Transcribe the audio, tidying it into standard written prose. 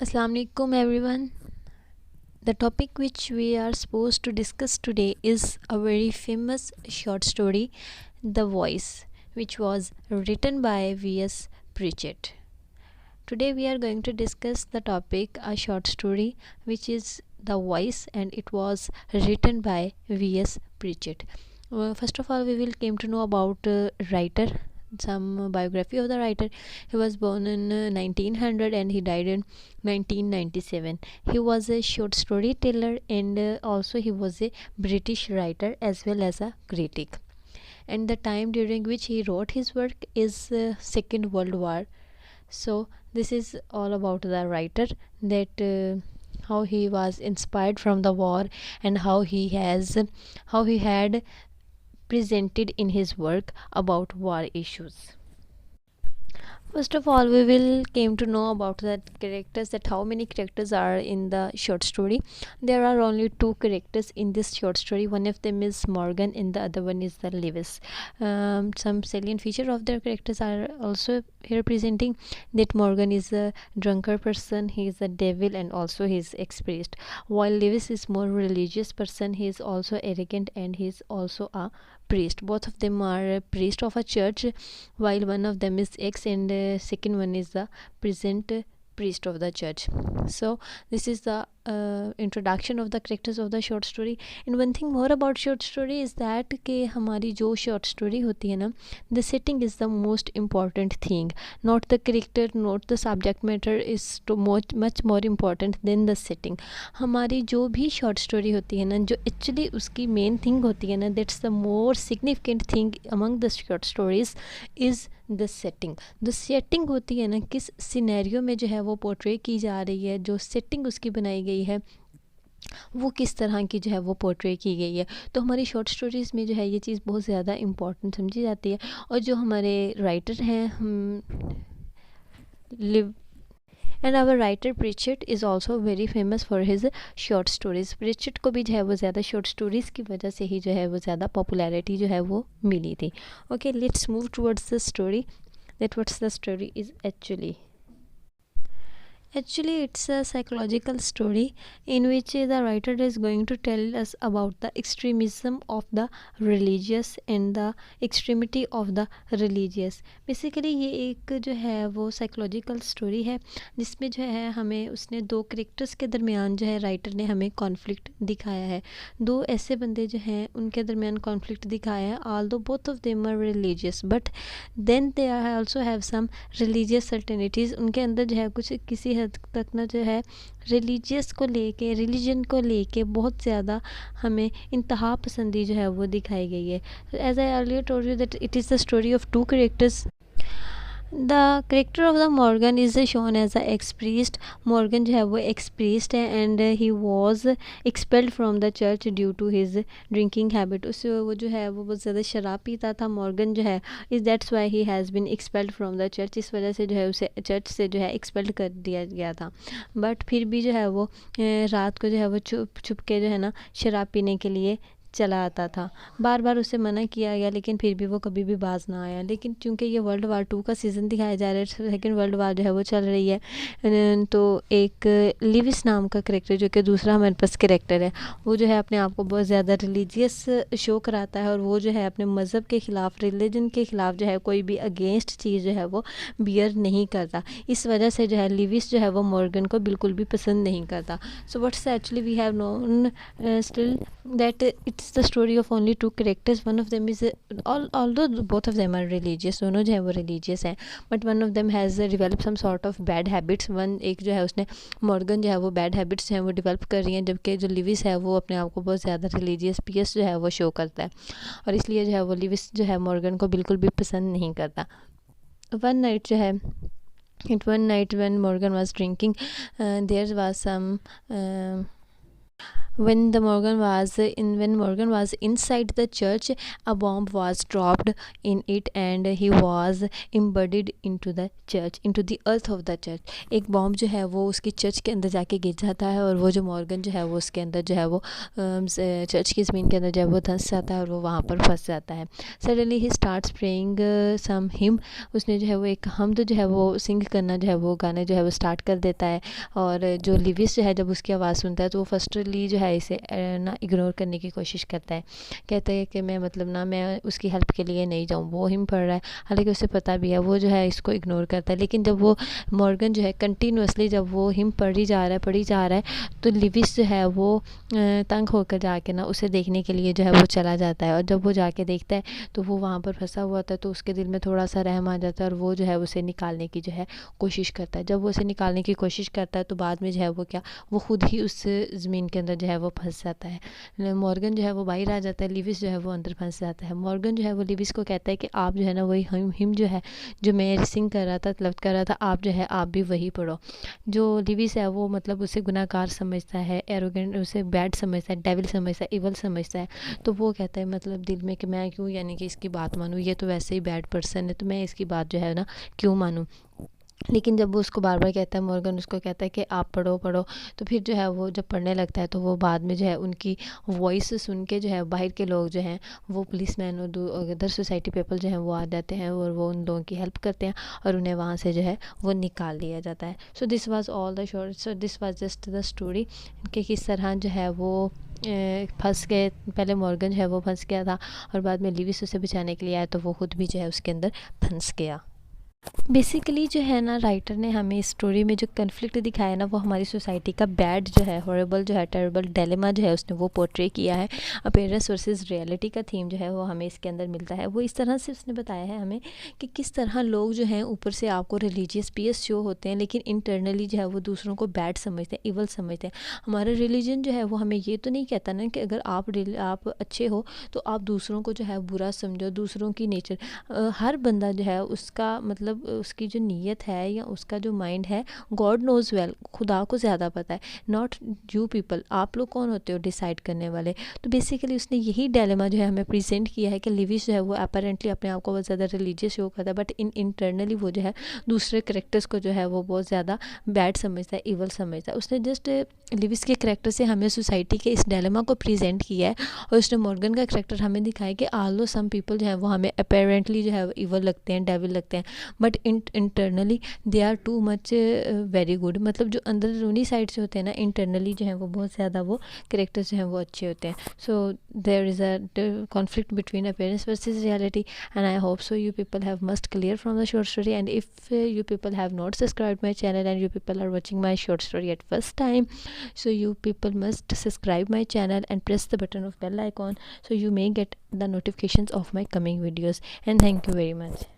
Assalamu alaikum everyone. The topic which we are supposed to discuss today is a very famous short story, The Voice, which was written by V.S. Pritchett. Today we are going to discuss the topic a short story which is The Voice and it was written by V.S. Pritchett. First of all, we will came to know about writer, some biography of the writer. He was born in 1900 and he died in 1997. He was a short storyteller and also he was a British writer as well as a critic. And the time during which he wrote his work is Second World War. So this is all about the writer, that how he was inspired from the war and how he had presented in his work about war issues. First of all, we will came to know about the characters, that how many characters are in the short story. There are only two characters in this short story. One of them is Morgan and the other one is the Lewis. Some salient feature of their characters are also here presenting, that Morgan is a drunkard person, he is a devil and also he is ex-priest, while Lewis is more religious person, he is also arrogant and he is also a priest. Both of them are a priest of a church, while one of them is ex and second one is the present priest of the church. So this is the introduction of the characters of the short story. And one thing more about short story is that कि हमारी जो short story होती है ना, the setting is the most important thing, not the character, not the subject matter is to much more important than the setting. हमारी जो भी short story होती है ना, जो actually उसकी main thing होती है ना, that's the more significant thing among the short stories is the setting होती है ना, किस सिनेरियो में जो है वो पोर्ट्रे की जा रही है, जो सेटिंग उसकी बनाई गई है वो किस तरह की जो है वो पोर्ट्रे की गई है. तो हमारी शॉर्ट स्टोरीज़ में जो है ये चीज़ बहुत ज़्यादा इम्पॉर्टेंट समझी जाती है. और जो हमारे राइटर हैं and our writer Pritchett is also very famous for his short stories. Pritchett को भी जो है वो ज़्यादा शॉर्ट स्टोरीज़ की वजह से ही जो है वो ज़्यादा पॉपुलैरिटी जो है वो मिली थी. Okay, let's move towards the story, that what's the story is actually it's a psychological story in which the writer is going to tell us about the extremism of the religious and the extremity of the religious. Basically ये एक जो है वो psychological story है जिसमें जो है हमें उसने दो करेक्टर्स के दरमियान जो है राइटर ने हमें कॉन्फ्लिक्ट दिखाया है. दो ऐसे बंदे जो हैं उनके दरमियान कॉन्फ्लिक्ट दिखाया है. Although both of them are religious but then they also have some religious certainties. उनके अंदर जो है कुछ किसी हद तक ना जो है रिलीजियस को लेके, रिलीजन को लेके बहुत ज़्यादा हमें इंतहा पसंदी जो है वो दिखाई गई है. As I earlier told you that it is the story of two characters. The character of the Morgan is shown as a ex-priest. Morgan जो है वो ex-priest है and he was expelled from the church due to his drinking habit. उससे वो जो है वो बहुत ज़्यादा शराब पीता था. Morgan जो है is that's why he has been expelled from the church. इस वजह से जो है उसे चर्च से जो है expelled कर दिया गया था. बट फिर भी जो है वो रात को जो है वो छुप छुप के जो है ना शराब पीने के लिए चला आता था. बार बार उसे मना किया गया लेकिन फिर भी वो कभी भी बाज ना आया. लेकिन चूंकि ये वर्ल्ड वार 2 का सीज़न दिखाया जा रहा है, सेकेंड वर्ल्ड वार जो है वो चल रही है, तो एक लिविस नाम का करेक्टर जो कि दूसरा हमारे पास करेक्टर है, वो जो है अपने आप को बहुत ज़्यादा रिलीजियस शो कराता है और वो जो है अपने मज़हब के ख़िलाफ़, रिलीजन के ख़िलाफ़ जो है कोई भी अगेंस्ट चीज़ जो है वो बियर नहीं करता. इस वजह से जो है लिविस जो है वो मॉर्गन को बिल्कुल भी पसंद नहीं करता. So what's actually we have known still that it's the story of only two characters. One of them is although both of them are religious, दोनों जो है वो religious हैं, but one of them has developed some sort of bad habits. one एक जो है उसने Morgan जो है वो bad habits जो है वो develop कर रही हैं, जबकि जो लिविस है वो अपने आप को बहुत ज़्यादा religious pious जो है वो शो करता है और इसलिए जो है वो लिविस जो है मॉर्गन को बिल्कुल भी पसंद नहीं करता. one night जो है one night when Morgan was drinking, there was some when Morgan was inside the church, a bomb was dropped in it and he was embedded into the earth of the church. एक bomb जो है वो उसकी church के अंदर जाके गिर जाता है और वो जो मॉर्गन जो है वो उसके अंदर जो है वो चर्च की ज़मीन के अंदर जो है वो धंस जाता है और वो वहाँ पर फंस जाता है. सडनली ही स्टार्ट्स प्रेइंग सम हिम. उसने जो है वो एक हमद जो है वो सिंग करना जो है वो गाने जो है वो स्टार्ट कर देता है. और जो लिविस जो है जब उसकी आवाज़ सुनता है तो वो फर्स्टली जो है इसे ना इग्नोर करने की कोशिश करता है. कहता है कि मैं मतलब ना मैं उसकी हेल्प के लिए नहीं जाऊँ. वो हिम पढ़ रहा है, हालांकि उसे पता भी है. वो जो है इसको इग्नोर करता है. लेकिन जब वो मॉर्गन जो है कंटिन्यूसली जब वो हिम पढ़ी जा रहा है तो लिविस जो है वो तंग होकर जाके ना उसे देखने के लिए जो है वो चला जाता है. और जब वो जाके देखता है तो वो वहाँ पर फंसा हुआ था, तो उसके दिल में थोड़ा सा रहम आ जाता है और वो जो है उसे निकालने की जो है कोशिश करता है. जब वो उसे निकालने की कोशिश करता है तो बाद में जो है वो वो खुद ही उस ज़मीन के अंदर जो है वो फंस जाता है. मॉर्गन जो है वो बाहर आ जाता है, लिविस जो है वो अंदर फंस जाता है. मॉर्गन जो है वो लिविस को कहता है कि आप जो है ना वही हिम जो है जो मैं सिंग कर रहा था, तलफ्त कर रहा था, आप जो है आप भी वही पढ़ो. जो लिविस है वो मतलब उसे गुनाहगार समझता है, एरोगेंट, उसे बैड समझता है, डेविल समझता है, इवल समझता है. तो वो कहता है मतलब दिल में कि मैं क्यों यानी कि इसकी बात मानूँ, ये तो वैसे ही बैड पर्सन है, तो मैं इसकी बात जो है ना क्यों मानूँ. लेकिन जब वो उसको बार बार कहता है, मॉर्गन उसको कहता है कि आप पढ़ो पढ़ो, तो फिर जो है वो जब पढ़ने लगता है तो वो बाद में जो है उनकी वॉइस सुन के जो है बाहर के लोग जो हैं वो पुलिस मैन और अदर सोसाइटी पीपल जो हैं वो आ जाते हैं और वो उन लोगों की हेल्प करते हैं और उन्हें वहाँ से जो है वो निकाल लिया जाता है. So this was all the short. So this was just the story कि किस तरह जो है वो फंस गए. पहले मॉर्गन जो है वो फंस गया था और बाद में लिविस उसे बचाने के लिए आया तो वो खुद भी जो है उसके अंदर फंस गया. बेसिकली जो है ना राइटर ने हमें इस स्टोरी में जो कन्फ्लिक्ट दिखाया ना वो हमारी सोसाइटी का बैड जो है, हॉरेबल जो है, टेरेबल डिलेमा जो है उसने वो पोर्ट्रे किया है. अपीयरेंस वर्सेस रियलिटी का थीम जो है वो हमें इसके अंदर मिलता है. वो इस तरह से उसने बताया है हमें कि किस तरह लोग जो हैं ऊपर से आपको रिलीजियस पीस शो होते हैं लेकिन इंटरनली जो है वो दूसरों को बैड समझते हैं, इवल समझते हैं. हमारा रिलीजन जो है वो हमें ये तो नहीं कहता ना कि अगर आप अच्छे हो तो आप दूसरों को जो है बुरा समझो, दूसरों की नेचर. हर बंदा जो है उसका मतलब उसकी जो नीयत है या उसका जो माइंड है, गॉड नोज़ वेल, खुदा को ज़्यादा पता है, नॉट यू पीपल. आप लोग कौन होते हो डिसाइड करने वाले. तो बेसिकली उसने यही डायलेमा जो है हमें प्रेजेंट किया है कि लिविस जो है वो अपेरेंटली अपने आप को बहुत ज़्यादा रिलीजियस शो करता है बट इंटरनली वो जो है दूसरे करेक्टर्स को जो है वो बहुत ज़्यादा बैड समझता है, इवल समझता है. उसने जस्ट लिविस के करेक्टर से हमें सोसाइटी के इस डायलेमा को प्रेजेंट किया है और उसने मॉर्गन का करेक्टर हमें दिखाया कि आल्दो सम पीपल जो है वो हमें अपेरेंटली जो है इवल लगते हैं, डेविल लगते हैं, but internally they are too much very good. मतलब जो अंदरूनी साइड से होते हैं ना, इंटरनली जो है वो बहुत ज़्यादा वो करेक्टर्स जो हैं वो अच्छे होते हैं. So there is a conflict between appearance versus reality and I hope so you people have must clear from the short story. And if you people have not subscribed my channel and you people are watching my short story at first time, so you people must subscribe my channel and press the button of bell icon so you may get the notifications of my coming videos. And thank you very much.